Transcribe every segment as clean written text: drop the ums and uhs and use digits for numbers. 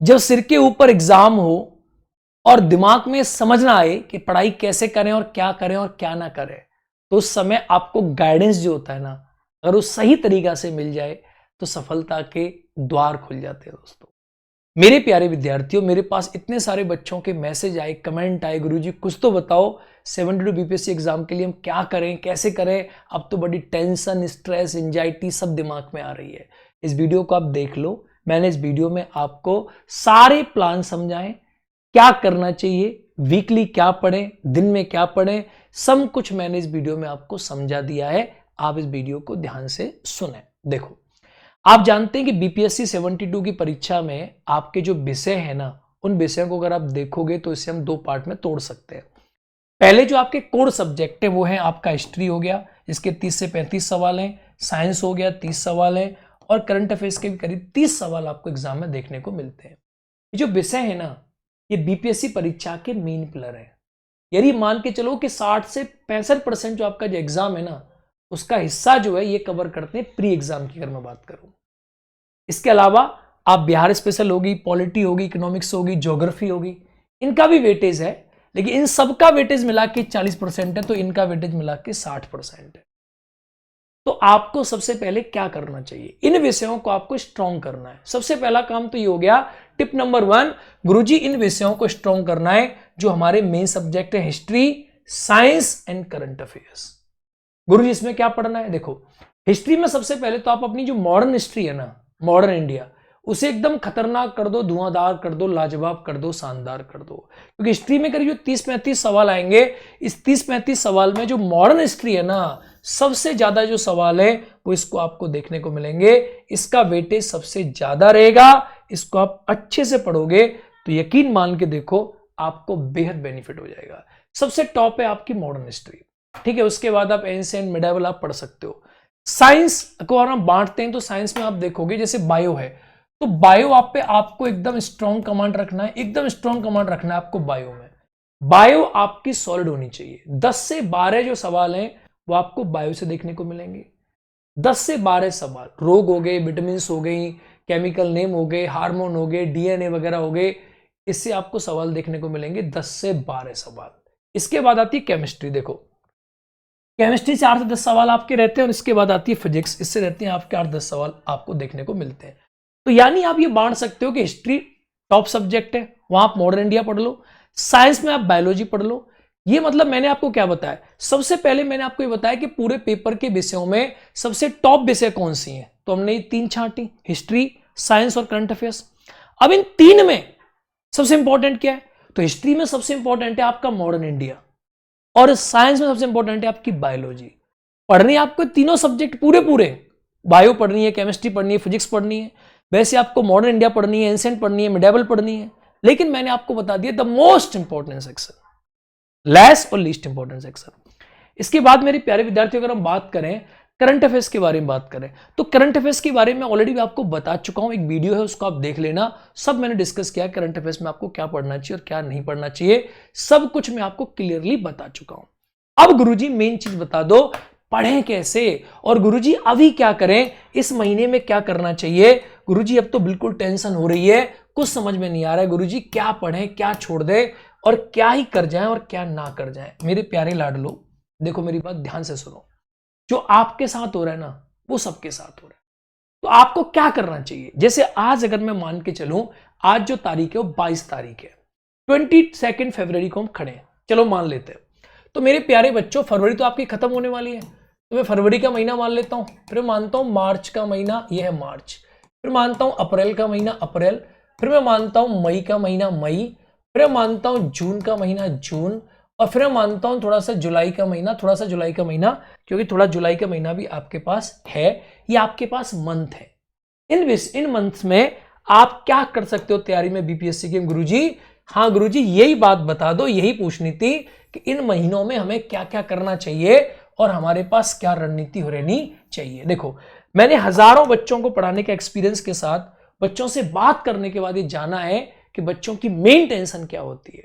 जब सिर के ऊपर एग्जाम हो और दिमाग में समझना आए कि पढ़ाई कैसे करें और क्या ना करें, तो उस समय आपको गाइडेंस जो होता है ना, अगर वो सही तरीका से मिल जाए तो सफलता के द्वार खुल जाते हैं। दोस्तों मेरे प्यारे विद्यार्थियों, मेरे पास इतने सारे बच्चों के मैसेज आए, कमेंट आए, गुरुजी कुछ तो बताओ 72 बीपीएससी एग्जाम के लिए हम क्या करें, कैसे करें। अब तो बड़ी टेंशन, स्ट्रेस, एंजाइटी सब दिमाग में आ रही है। इस वीडियो को आप देख लो। मैंने इस वीडियो में आपको सारे प्लान समझाएं, क्या करना चाहिए, वीकली क्या पढ़ें, दिन में क्या पढ़ें, सब कुछ मैंने इस वीडियो में आपको समझा दिया है। आप इस वीडियो को ध्यान से सुने। देखो, आप जानते हैं कि बीपीएससी 72 की परीक्षा में आपके जो विषय है ना, उन विषयों को अगर आप देखोगे तो इसे हम दो पार्ट में तोड़ सकते हैं। पहले जो आपके कोर सब्जेक्ट है वो है आपका हिस्ट्री हो गया, जिसके 30 से 35 सवाल हैं, साइंस हो गया 30 सवाल हैं, और करंट अफेयर्स के भी करीब 30 सवाल आपको एग्जाम में देखने को मिलते हैं। ये जो विषय है ना, ये बीपीएससी परीक्षा के मेन पिलर है। यदि मान के चलो कि 60 से 65% जो आपका जो एग्जाम है ना, उसका हिस्सा जो है ये कवर करते हैं प्री एग्जाम की, अगर मैं बात करूं। इसके अलावा आप बिहार स्पेशल होगी, पॉलिटी होगी, इकोनॉमिक्स होगी, ज्योग्राफी होगी, इनका भी वेटेज है, लेकिन इन सबका वेटेज मिला के 40% है, तो इनका वेटेज मिला के 60% है। तो आपको सबसे पहले क्या करना चाहिए, इन विषयों को आपको स्ट्रॉन्ग करना है। सबसे पहला काम तो ये हो गया, टिप नंबर 1, गुरुजी इन विषयों को स्ट्रॉन्ग करना है जो हमारे मेन सब्जेक्ट है, history, science and current affairs. गुरुजी इसमें क्या पढ़ना है? देखो, हिस्ट्री में सबसे पहले तो आप अपनी जो मॉडर्न हिस्ट्री है ना, मॉडर्न इंडिया, उसे एकदम खतरनाक कर दो, धुआंधार कर दो, लाजवाब कर दो, शानदार कर दो। क्योंकि हिस्ट्री में करीब जो 30-35 सवाल आएंगे, इस 30-35 सवाल में जो मॉडर्न हिस्ट्री है ना, सबसे ज्यादा जो सवाल है वो इसको आपको देखने को मिलेंगे। इसका वेटेज सबसे ज्यादा रहेगा। इसको आप अच्छे से पढ़ोगे तो यकीन मान के देखो, आपको बेहद बेनिफिट हो जाएगा। सबसे टॉप है आपकी मॉडर्न हिस्ट्री, ठीक है। उसके बाद आप एंशिएंट, मिडिवल आप पढ़ सकते हो। साइंस को अगर हम बांटते हैं तो साइंस में आप देखोगे जैसे बायो है, तो बायो आप पे आपको एकदम स्ट्रॉन्ग कमांड रखना है, एकदम स्ट्रॉन्ग कमांड रखना है आपको बायो में। बायो आपकी सॉलिड होनी चाहिए। 10 से 12 जो सवाल हैं वो आपको बायो से देखने को मिलेंगे। 10 से 12 सवाल, रोग हो गए, विटामिन हो गई, केमिकल नेम हो गए, हार्मोन हो गए, डीएनए वगैरह हो गए, इससे आपको सवाल देखने को मिलेंगे 10 से 12 सवाल। इसके बाद आती है केमिस्ट्री। देखो, केमिस्ट्री से 8 से 10 सवाल आपके रहते हैं, और इसके बाद आती है फिजिक्स, इससे रहते हैं आपके 8-10 सवाल आपको देखने को मिलते हैं। तो यानी आप ये बांट सकते हो कि हिस्ट्री टॉप सब्जेक्ट है, वहां आप मॉडर्न इंडिया पढ़ लो, साइंस में आप बायोलॉजी पढ़ लो। ये मतलब मैंने आपको क्या बताया, सबसे पहले मैंने आपको ये बताया कि पूरे पेपर के विषयों में सबसे टॉप विषय कौन सी हैं, तो हमने ये 3 छांटी, हिस्ट्री, साइंस और करंट अफेयर्स। अब इन 3 में सबसे इंपॉर्टेंट क्या है, तो हिस्ट्री में सबसे इंपॉर्टेंट है आपका मॉडर्न इंडिया, और साइंस में सबसे इंपॉर्टेंट है आपकी बायोलॉजी। पढ़नी है आपको तीनों सब्जेक्ट पूरे, बायो पढ़नी है, केमिस्ट्री पढ़नी है, फिजिक्स पढ़नी है। वैसे आपको मॉडर्न इंडिया पढ़नी है, एंशिएंट पढ़नी है, मिडिवल पढ़नी है, लेकिन मैंने आपको बता दिया the most important section, less और लीस्ट इंपॉर्टेंट सेक्शन। इसके बाद मेरे प्यारे विद्यार्थियों, अगर हम बात करें करंट अफेयर्स के बारे में बात करें, तो करंट अफेयर्स के बारे में ऑलरेडी आपको बता चुका हूं, एक वीडियो है उसको आप देख लेना। सब मैंने डिस्कस किया करंट अफेयर्स में आपको क्या पढ़ना चाहिए और क्या नहीं पढ़ना चाहिए, सब कुछ मैं आपको क्लियरली बता चुका हूं। अब गुरुजी मेन चीज बता दो, पढ़ें कैसे, और गुरुजी अभी क्या करें, इस महीने में क्या करना चाहिए। गुरुजी अब तो बिल्कुल टेंशन हो रही है, कुछ समझ में नहीं आ रहा है गुरुजी, क्या पढ़ें, क्या छोड़ दें, और क्या ही कर जाएं और क्या ना कर जाएं। मेरे प्यारे लाडलो, देखो मेरी बात ध्यान से सुनो, जो आपके साथ हो रहा है ना, वो सबके साथ हो रहा है। तो आपको क्या करना चाहिए, जैसे आज अगर मैं मान के चलूं, आज जो तारीख है वो 22 तारीख है, 22 फरवरी को हम खड़े हैं, चलो मान लेते हैं। तो मेरे प्यारे बच्चों, फरवरी तो आपकी खत्म होने वाली है, तो मैं फरवरी का महीना मान लेता हूं, फिर मानता हूं मार्च का महीना, यह है मार्च, फिर मानता हूं अप्रैल का महीना अप्रैल, फिर मैं मानता हूं मई का महीना मई, फिर मैं मानता हूं जून का महीना जून, और फिर मैं मानता हूं थोड़ा सा जुलाई का महीना, क्योंकि थोड़ा जुलाई का महीना भी आपके पास है, ये आपके पास मंथ है। इन मंथ्स में आप क्या कर सकते हो तैयारी में बीपीएससी के? गुरुजी हाँ गुरुजी, यही बात बता दो, यही पूछनी थी कि इन महीनों में हमें क्या क्या करना चाहिए और हमारे पास क्या रणनीति रहनी चाहिए। देखो, मैंने हजारों बच्चों को पढ़ाने के एक्सपीरियंस के साथ, बच्चों से बात करने के बाद ये जाना है कि बच्चों की मेन टेंशन क्या होती है।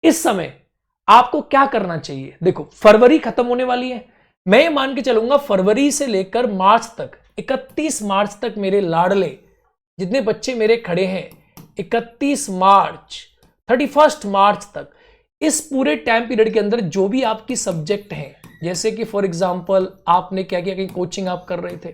इस समय आपको क्या करना चाहिए? देखो, फरवरी खत्म होने वाली है, मैं मान के चलूंगा फरवरी से लेकर मार्च तक, 31 मार्च तक मेरे लाडले जितने बच्चे मेरे खड़े हैं, 31 मार्च 31 मार्च तक, इस पूरे टाइम पीरियड के अंदर जो भी आपकी सब्जेक्ट हैं, जैसे कि फॉर एग्जांपल आपने क्या किया, कहीं कोचिंग आप कर रहे थे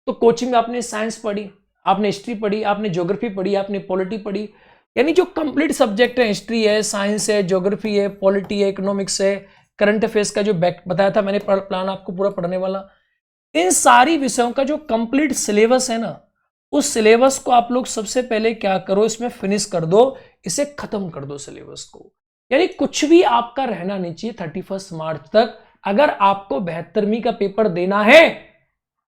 तो कोचिंग में आपने साइंस पढ़ी, आपने हिस्ट्री पढ़ी, आपने ज्योग्राफी पढ़ी, आपने पॉलिटी पढ़ी, यानी जो कंप्लीट सब्जेक्ट है, हिस्ट्री है, साइंस है, ज्योग्राफी है, पॉलिटी है, इकोनॉमिक्स है, करंट अफेयर्स का जो बताया था मैंने प्लान आपको पूरा पढ़ने वाला, इन सारी विषयों का जो कंप्लीट सिलेबस है ना, उस सिलेबस को आप लोग सबसे पहले क्या करो, इसमें फिनिश कर दो, इसे खत्म कर दो सिलेबस को। यानी कुछ भी आपका रहना नहीं चाहिए 31 मार्च तक। अगर आपको 72वीं का पेपर देना है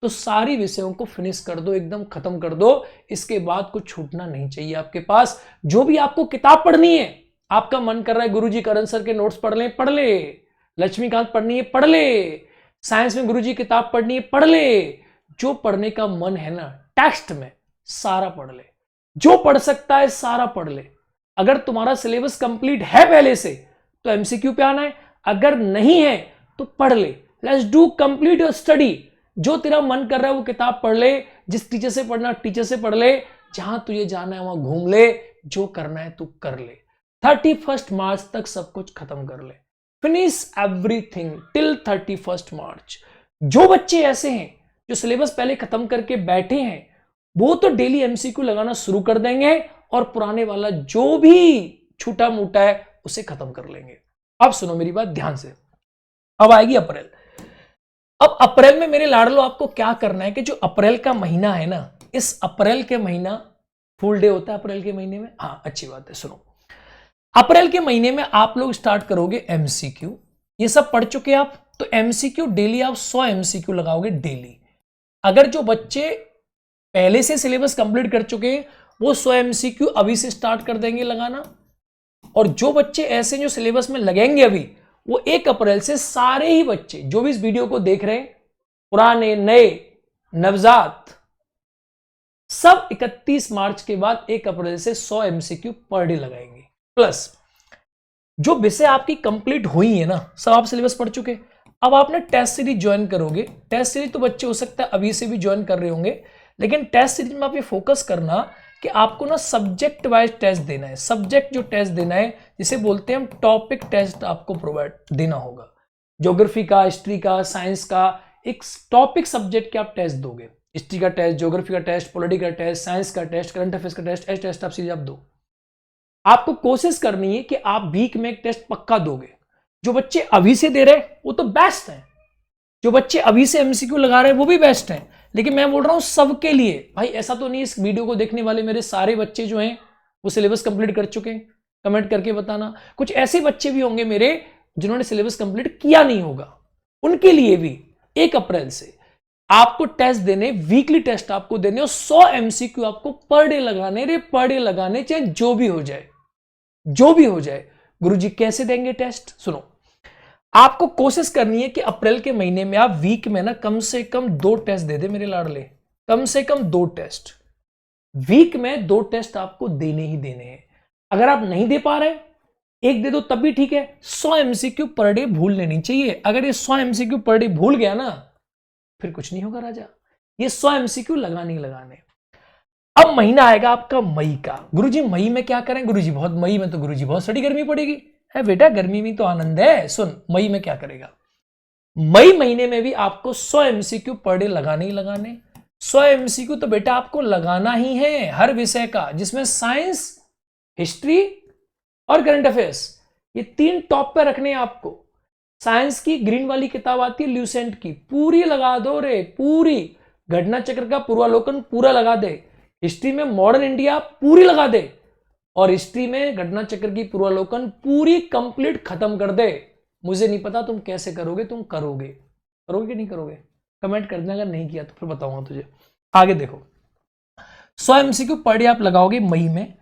तो सारी विषयों को फिनिश कर दो, एकदम खत्म कर दो। इसके बाद कुछ छूटना नहीं चाहिए आपके पास। जो भी आपको किताब पढ़नी है, आपका मन कर रहा है गुरुजी करण सर के नोट्स पढ़ ले, पढ़ ले। लक्ष्मीकांत पढ़नी है, पढ़ ले। साइंस में गुरुजी किताब पढ़नी है, पढ़ ले। जो पढ़ने का मन है ना, टेक्स्ट में सारा पढ़ ले, जो पढ़ सकता है सारा पढ़ ले। अगर तुम्हारा सिलेबस कंप्लीट है पहले से तो एमसीक्यू पे आना है, अगर नहीं है तो पढ़ ले। Let's do complete your study. जो तेरा मन कर रहा है वो किताब पढ़ ले, जिस टीचर से पढ़ना टीचर से पढ़ ले, जहां तुझे जाना है वहां घूम ले, जो करना है तू कर ले। 31 मार्च तक सब कुछ खत्म कर ले, फिनिश एवरीथिंग टिल 31 मार्च। जो बच्चे ऐसे हैं जो सिलेबस पहले खत्म करके बैठे हैं, वो तो डेली एमसीक्यू लगाना शुरू कर देंगे और पुराने वाला जो भी छूटा मूटा है उसे खत्म कर लेंगे। अब सुनो मेरी बात ध्यान से। अब आएगी अप्रैल। अब अप्रैल में मेरे लाडलो आपको क्या करना है कि जो अप्रैल का महीना है ना, इस अप्रैल के महीना फुल डे होता है अप्रैल के महीने में। हाँ अच्छी बात है, सुनो। अप्रैल के महीने में आप लोग स्टार्ट करोगे एमसीक्यू। ये सब पढ़ चुके आप, तो एमसीक्यू डेली आप 100 एमसीक्यू लगाओगे डेली। अगर जो बच्चे पहले से सिलेबस कंप्लीट कर चुके हैं वो 100 एमसीक्यू अभी से स्टार्ट कर देंगे लगाना। और जो बच्चे ऐसे जो सिलेबस में लगेंगे अभी, वो 1 अप्रैल से सारे ही बच्चे जो भी इस वीडियो को देख रहे हैं, पुराने नए नवजात, सब 31 मार्च के बाद 1 अप्रैल से 100 एमसीक्यू पर डे लगाएंगे। प्लस जो विषय आपकी कंप्लीट हुई है ना, सब आप सिलेबस पढ़ चुके। अब आपने टेस्ट सीरीज ज्वाइन करोगे। टेस्ट सीरीज तो बच्चे हो सकता है अभी से भी ज्वाइन कर रहे होंगे, लेकिन टेस्ट सीरीज में आप ये फोकस करना कि आपको ना सब्जेक्ट वाइज टेस्ट देना है। सब्जेक्ट जो टेस्ट देना है जिसे बोलते हैं हम टॉपिक टेस्ट, आपको प्रोवाइड देना होगा। ज्योग्राफी का, हिस्ट्री का, साइंस का, एक टॉपिक सब्जेक्ट के आप टेस्ट दोगे। हिस्ट्री का टेस्ट, ज्योग्राफी का टेस्ट, पॉलिटी का टेस्ट, साइंस का टेस्ट, करंट अफेयर्स का टेस्ट, ऐसे टेस्ट आप सीरीज आप दो। आपको कोशिश करनी है कि आप वीक में एक टेस्ट पक्का दोगे। जो बच्चे अभी से दे रहे हैं वो तो बेस्ट है, जो बच्चे अभी से एमसीक्यू लगा रहे हैं वो भी बेस्ट है, लेकिन मैं बोल रहा हूं सबके लिए। भाई ऐसा तो नहीं इस वीडियो को देखने वाले मेरे सारे बच्चे जो हैं वो सिलेबस कंप्लीट कर चुके हैं, कमेंट करके बताना। कुछ ऐसे बच्चे भी होंगे मेरे जिन्होंने सिलेबस कंप्लीट किया नहीं होगा, उनके लिए भी 1 अप्रैल से आपको टेस्ट देने, वीकली टेस्ट आपको देने और 100 एमसीक्यू आपको पर डे लगाने। रे पर डे लगाने, चाहे जो भी हो जाए, जो भी हो जाए। गुरुजी कैसे देंगे टेस्ट, सुनो। आपको कोशिश करनी है कि अप्रैल के महीने में आप वीक में ना कम से कम 2 टेस्ट दे दे मेरे लाडले, कम से कम 2 टेस्ट। वीक में 2 टेस्ट आपको देने ही देने हैं। अगर आप नहीं दे पा रहे, 1 दे दो तब भी ठीक है। 100 एमसीक्यू पर डे भूल लेनी चाहिए। अगर ये 100 एमसीक्यू पर डे भूल गया ना, फिर कुछ नहीं होगा राजा। ये 100 एमसीक्यू लगाने ही लगाने। अब महीना आएगा आपका मई का। गुरुजी मई में क्या करें? गुरुजी बहुत मई में तो गुरुजी बहुत सड़ी गर्मी पड़ेगी। है बेटा, गर्मी में तो आनंद है। सुन, मई में क्या करेगा? मई महीने में भी आपको 100 एमसीक्यू पर डे लगाने ही लगाने। 100 एमसीक्यू तो बेटा आपको लगाना ही है हर विषय का, जिसमें साइंस, हिस्ट्री और करंट अफेयर्स, ये 3 टॉप पे रखने हैं आपको। साइंस की ग्रीन वाली किताब आती है ल्यूसेंट की, पूरी लगा दो रे, पूरी। घटना चक्र का पूर्वालोकन पूरा लगा दे। हिस्ट्री में मॉडर्न इंडिया पूरी लगा दे, और हिस्ट्री में घटना चक्र की पूर्वालोकन पूरी कंप्लीट खत्म कर दे। मुझे नहीं पता तुम कैसे करोगे, तुम करोगे, करोगे कि नहीं करोगे? कमेंट कर देना, अगर नहीं किया तो फिर बताऊंगा तुझे। आगे देखो, 100 एमसीक्यू पर डे आप लगाओगे मई में,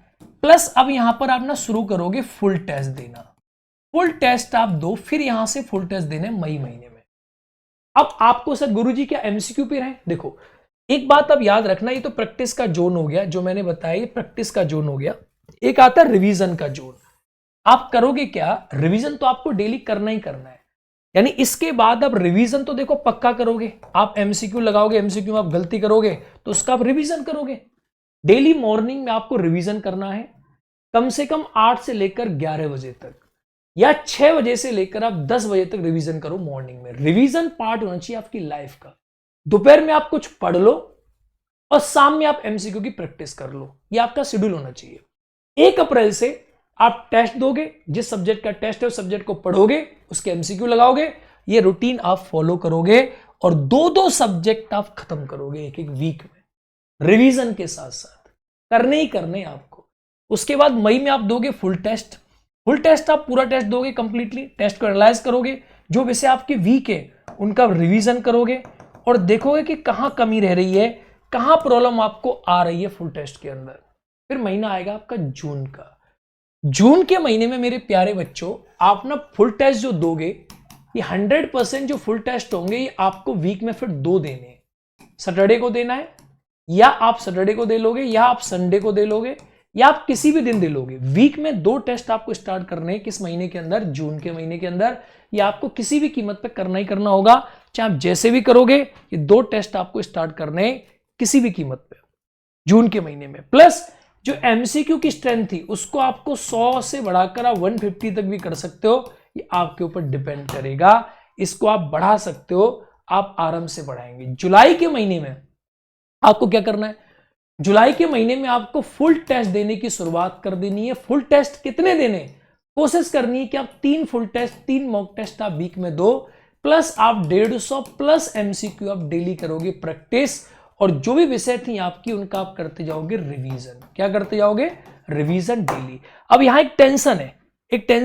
प्लस अब यहां पर आप ना शुरू करोगे फुल टेस्ट देना। फुल टेस्ट आप दो, फिर यहां से फुल टेस्ट देने मई महीने में। अब आपको सर गुरुजी क्या एमसीक्यू पे रहे? देखो एक बात अब याद रखना, ये तो प्रैक्टिस का जोन हो गया, जो मैंने बताया ये प्रैक्टिस का जोन हो गया। एक आता है रिवीजन का जोन। आप करोगे क्या? रिवीजन तो आपको डेली करना ही करना है। यानी इसके बाद अब रिवीजन तो देखो पक्का करोगे। आप एमसीक्यू लगाओगे, एमसीक्यू में आप गलती करोगे तो उसका आप रिवीजन करोगे। डेली मॉर्निंग में आपको रिवीजन करना है कम से कम 8 से लेकर 11 बजे तक, या 6 बजे से लेकर आप 10 बजे तक रिवीजन करो मॉर्निंग में। रिवीजन पार्ट होना चाहिए आपकी लाइफ का। दोपहर में आप कुछ पढ़ लो और शाम में आप एमसीक्यू की प्रैक्टिस कर लो, ये आपका शेड्यूल होना चाहिए। 1 अप्रैल से आप टेस्ट दोगे, जिस सब्जेक्ट का टेस्ट है उस सब्जेक्ट को पढ़ोगे, उसके एमसीक्यू लगाओगे, ये रूटीन आप फॉलो करोगे और 2-2 सब्जेक्ट आप खत्म करोगे एक वीक में, रिवीजन के साथ साथ करने ही करने आपको। उसके बाद मई में आप दोगे फुल टेस्ट। फुल टेस्ट आप पूरा टेस्ट दोगे कंप्लीटली, टेस्ट को एनालाइज करोगे, जो विषय आपके वीक है उनका रिवीजन करोगे और देखोगे कि कहां कमी रह रही है, कहां प्रॉब्लम आपको आ रही है फुल टेस्ट के अंदर। फिर महीना आएगा आपका जून का। जून के महीने में मेरे प्यारे बच्चों आप ना फुल टेस्ट जो दोगे, ये 100% जो फुल टेस्ट होंगे ये आपको वीक में फिर 2 देने। सैटरडे को देना है, या आप सैटरडे को दे लोगे, या आप संडे को दे लोगे, या आप किसी भी दिन दे लोगे। वीक में 2 टेस्ट आपको स्टार्ट करने हैं। किस महीने के अंदर? जून के महीने के अंदर। या आपको किसी भी कीमत पे करना ही करना होगा, चाहे आप जैसे भी करोगे, ये 2 टेस्ट आपको स्टार्ट करने हैं किसी भी कीमत पे जून के महीने में। प्लस जो एमसीक्यू की स्ट्रेंथ थी उसको आपको 100 से बढ़ाकर आप 150 तक भी कर सकते हो, ये आपके ऊपर डिपेंड करेगा। इसको आप बढ़ा सकते हो, आप आराम से बढ़ाएंगे। जुलाई के महीने में आपको क्या करना है? जुलाई के महीने में आपको फुल टेस्ट देने की शुरुआत कर देनी है। फुल टेस्ट कितने देने? कोशिश करनी है कि आप 3 फुल टेस्ट, 3 मॉक टेस्ट आप वीक में दो, प्लस आप 150 प्लस एमसीक्यू आप डेली करोगे प्रैक्टिस, और जो भी विषय थी आपकी उनका आप करते जाओगे रिवीजन। क्या करते जाओगे? Revision daily. अब यहां एक टेंशन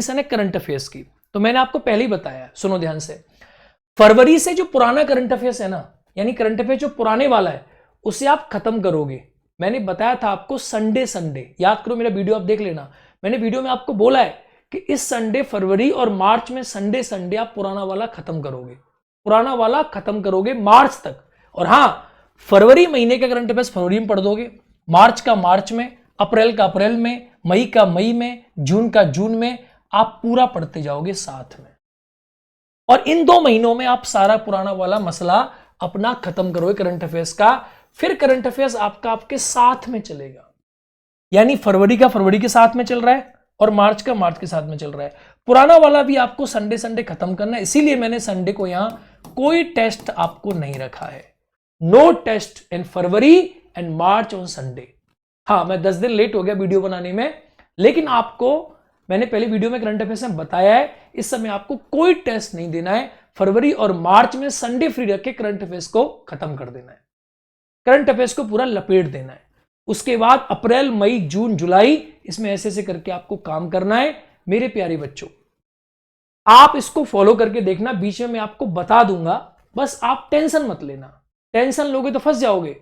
है करंट अफेयर्स की, तो मैंने आपको पहले ही बताया, सुनो ध्यान से। फरवरी से जो पुराना करंट अफेयर्स है ना, यानी करंट अफेयर्स जो पुराने वाला है, उसे आप खत्म करोगे। मैंने बताया था आपको संडे, याद करो मेरा वीडियो आप देख लेना। मैंने वीडियो में आपको बोला है कि इस संडे, फरवरी और मार्च में संडे आप पुराना वाला खत्म करोगे मार्च तक। और हां, फरवरी महीने का करंट अफेयर्स फरवरी में पढ़ दोगे, मार्च का मार्च में, अप्रैल का अप्रैल में, मई का मई में, जून का जून में, आप पूरा पढ़ते जाओगे साथ में। और इन 2 महीनों में आप सारा पुराना वाला मसला अपना खत्म करोगे करंट अफेयर्स का। फिर करंट अफेयर्स आपका आपके साथ में चलेगा, यानी फरवरी का फरवरी के साथ में चल रहा है और मार्च का मार्च के साथ में चल रहा है। पुराना वाला भी आपको संडे खत्म करना है, इसीलिए मैंने संडे को यहां कोई टेस्ट आपको नहीं रखा है। No test in February and March on Sunday. हाँ, मैं 10 दिन लेट हो गया वीडियो बनाने में, लेकिन आपको मैंने पहले वीडियो में करंट अफेयर्स में बताया है, इस समय आपको कोई टेस्ट नहीं देना है। फरवरी और मार्च में संडे फ्री रख के करंट अफेयर्स को खत्म कर देना है, करंट अफेयर्स को पूरा लपेट देना है। उसके बाद अप्रैल, मई, जून, जुलाई, इसमें ऐसे करके आपको काम करना है। मेरे प्यारे बच्चों, आप इसको फॉलो करके देखना, बीच में मैं आपको बता दूंगा, बस आप टेंशन मत लेना। टेंशन लोगे तो फंस जाओगे।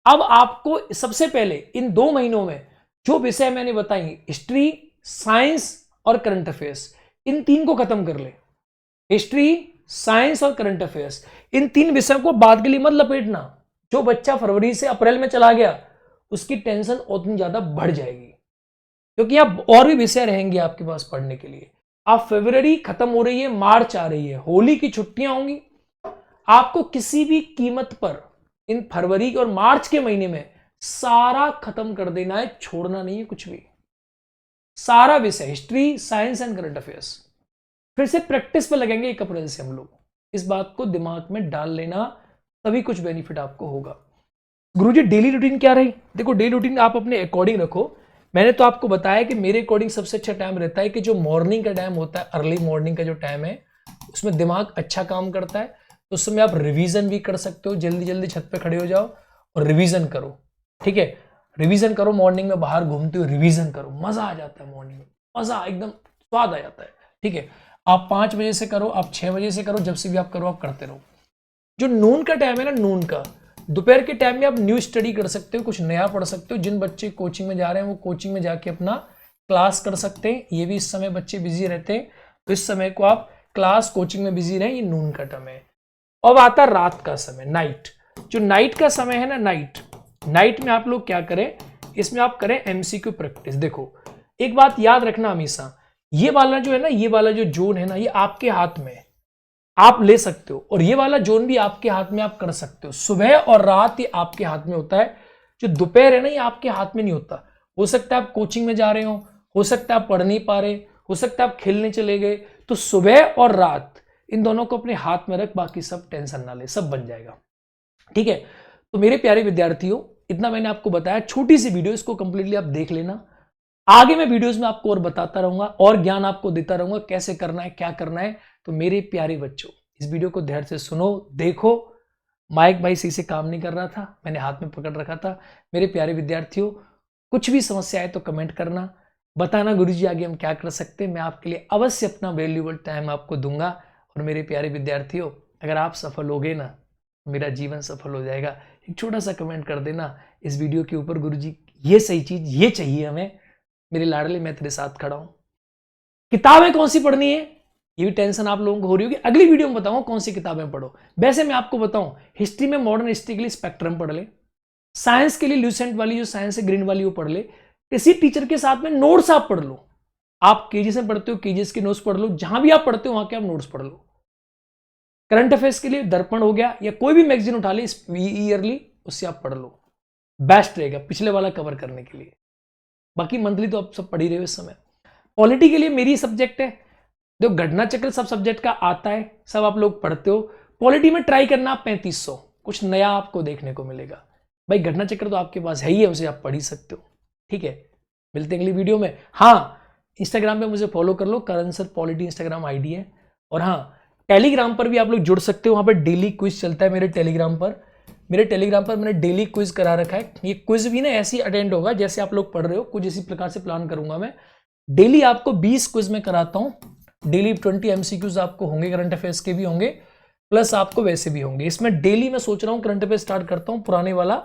अब आपको सबसे पहले इन 2 महीनों में जो विषय मैंने बताई, हिस्ट्री, साइंस और करंट अफेयर्स, इन 3 को खत्म कर ले। हिस्ट्री, साइंस और करंट अफेयर्स, इन 3 विषयों को बाद के लिए मत लपेटना। जो बच्चा फरवरी से अप्रैल में चला गया उसकी टेंशन उतनी ज्यादा बढ़ जाएगी, क्योंकि अब और भी विषय रहेंगे आपके पास पढ़ने के लिए। आप फरवरी खत्म हो रही है, मार्च आ रही है, होली की छुट्टियां होंगी, आपको किसी भी कीमत पर इन फरवरी और मार्च के महीने में सारा खत्म कर देना है, छोड़ना नहीं है कुछ भी। सारा विषय, history, science and current affairs, फिर से प्रैक्टिस पे लगेंगे 1 अप्रैल से हम लोग। इस बात को दिमाग में डाल लेना, तभी कुछ बेनिफिट आपको होगा। गुरुजी डेली रूटीन क्या रही? देखो, डेली रूटीन आप अपने अकॉर्डिंग रखो। मैंने तो आपको बताया कि मेरे अकॉर्डिंग सबसे अच्छा टाइम रहता है कि जो मॉर्निंग का टाइम होता है, अर्ली मॉर्निंग का जो टाइम है, उसमें दिमाग अच्छा काम करता है। तो उस समय आप रिवीजन भी कर सकते हो, जल्दी जल्दी छत पे खड़े हो जाओ और रिवीजन करो। ठीक है, रिवीजन करो, मॉर्निंग में बाहर घूमते हो रिवीजन करो, मजा आ जाता है मॉर्निंग में, मजा एकदम स्वाद आ जाता है। ठीक है, आप 5 बजे से करो, आप 6 बजे से करो, जब से भी आप करो, आप करते रहो। जो नून का टाइम है ना, नून का, दोपहर के टाइम में आप न्यू स्टडी कर सकते हो, कुछ नया पढ़ सकते हो। जिन बच्चे कोचिंग में जा रहे हैं वो कोचिंग में जाके अपना क्लास कर सकते हैं। ये भी इस समय बच्चे बिजी रहते हैं, तो इस समय को आप क्लास कोचिंग में बिजी रहें। ये नून का टाइम है। अब आता है रात का समय, नाइट। जो नाइट का समय है ना, नाइट में आप लोग क्या करें, इसमें आप करें एमसीक्यू प्रैक्टिस। देखो, एक बात याद रखना हमेशा, ये वाला जो है ना, ये वाला जो जोन है ना, ये आपके हाथ में आप ले सकते हो, और ये वाला जोन भी आपके हाथ में आप कर सकते हो। सुबह और रात ये आपके हाथ में होता है। जो दोपहर है ना, ये आपके हाथ में नहीं होता। हो सकता है आप कोचिंग में जा रहे हो सकता है आप पढ़ नहीं पा रहे, हो सकता है आप खेलने चले गए। तो सुबह और रात इन दोनों को अपने हाथ में रख, बाकी सब टेंशन ना ले, सब बन जाएगा। ठीक है, तो मेरे प्यारे विद्यार्थियों, इतना मैंने आपको बताया, छोटी सी वीडियो, इसको कंप्लीटली आप देख लेना। आगे मैं वीडियोस में आपको और बताता रहूंगा और ज्ञान आपको देता रहूंगा कैसे करना है, क्या करना है। तो मेरे प्यारे बच्चों, इस वीडियो को ध्यान से सुनो, देखो। माइक भाई सही से काम नहीं कर रहा था, मैंने हाथ में पकड़ रखा था। मेरे प्यारे विद्यार्थियों, कुछ भी समस्या है तो कमेंट करना, बताना गुरुजी आगे हम क्या कर सकते हैं। मैं आपके लिए अवश्य अपना वैल्यूएबल टाइम आपको दूंगा। और मेरे प्यारे विद्यार्थियों, अगर आप सफल होगे ना, मेरा जीवन सफल हो जाएगा। एक छोटा सा कमेंट कर देना इस वीडियो के ऊपर, गुरुजी ये सही चीज ये चाहिए हमें। मेरे लाडले, मैं तेरे साथ खड़ा हूं। किताबें कौन सी पढ़नी है, ये भी टेंशन आप लोगों को हो रही होगी। अगली वीडियो में बताऊंगा कौन सी किताबें पढ़ो। वैसे मैं आपको बताऊं, हिस्ट्री में मॉडर्न हिस्ट्री के लिए स्पेक्ट्रम पढ़ ले, साइंस के लिए ल्यूसेंट वाली जो साइंस है ग्रीन वाली वो पढ़ ले। किसी टीचर के साथ में नोट्स आप पढ़ लो। आप केजीएस में पढ़ते हो, केजीएस के नोट्स पढ़ लो, जहां भी आप पढ़ते हो वहां के आप नोट्स पढ़ लो। करंट अफेयर्स के लिए दर्पण हो गया, या कोई भी मैगजीन उठा ले ईयरली, उससे आप पढ़ लो, बेस्ट रहेगा पिछले वाला कवर करने के लिए। बाकी मंथली तो आप सब पढ़ ही रहे हो इस समय। पॉलिटी के लिए मेरी सब्जेक्ट है, जो घटना चक्र सब सब्जेक्ट का आता है, सब आप लोग पढ़ते हो। पॉलिटी में ट्राई करना आप 3500, कुछ नया आपको देखने को मिलेगा। भाई घटना चक्र तो आपके पास है ही है, उसे आप पढ़ ही सकते हो। ठीक है, मिलते हैं अगली वीडियो में। हाँ, इंस्टाग्राम पे मुझे फॉलो कर लो, करण सर पॉलिटी इंस्टाग्राम आईडी है। और हाँ, टेलीग्राम पर भी आप लोग जुड़ सकते हो, वहां पर डेली क्विज चलता है मेरे टेलीग्राम पर। मेरे टेलीग्राम पर मैंने डेली क्विज करा रखा है। ये क्विज भी ना ऐसे अटेंड होगा जैसे आप लोग पढ़ रहे हो, कुछ इसी प्रकार से प्लान करूंगा मैं। डेली आपको 20 क्विज में कराता हूं। डेली 20 एमसीक्यूज आपको होंगे, करंट अफेयर्स के भी होंगे, प्लस आपको वैसे भी होंगे। इसमें डेली मैं सोच रहा हूं करंट अफेयर स्टार्ट करता हूं, पुराने वाला।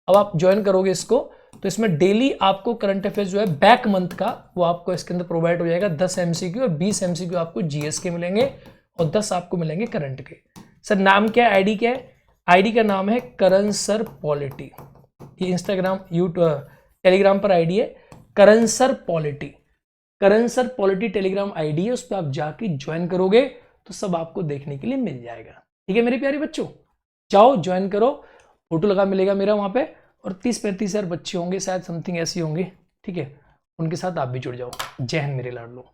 अब आप ज्वाइन करोगे इसको, तो इसमें डेली आपको करंट अफेयर्स जो है बैक मंथ का, वो आपको इसके अंदर प्रोवाइड हो जाएगा। 10 एमसीक्यू और 20 एमसीक्यू आपको जीएस के मिलेंगे और 10 आपको मिलेंगे करंट के। सर नाम क्या है, आईडी क्या है? आईडी का नाम है करण सर पॉलिटी। ये इंस्टाग्राम टेलीग्राम पर आईडी है करण सर पॉलिटी। करण सर पॉलिटी टेलीग्राम आईडी है, उस पर आप जाके ज्वाइन करोगे तो सब आपको देखने के लिए मिल जाएगा। ठीक है मेरे प्यारे बच्चों, जाओ ज्वाइन करो, फोटो लगा मिलेगा मेरा वहां पे। और 30-35 हजार बच्चे होंगे शायद, समथिंग ऐसी होंगे। ठीक है, उनके साथ आप भी जुड़ जाओ। जय हिंद मेरे लाडलो।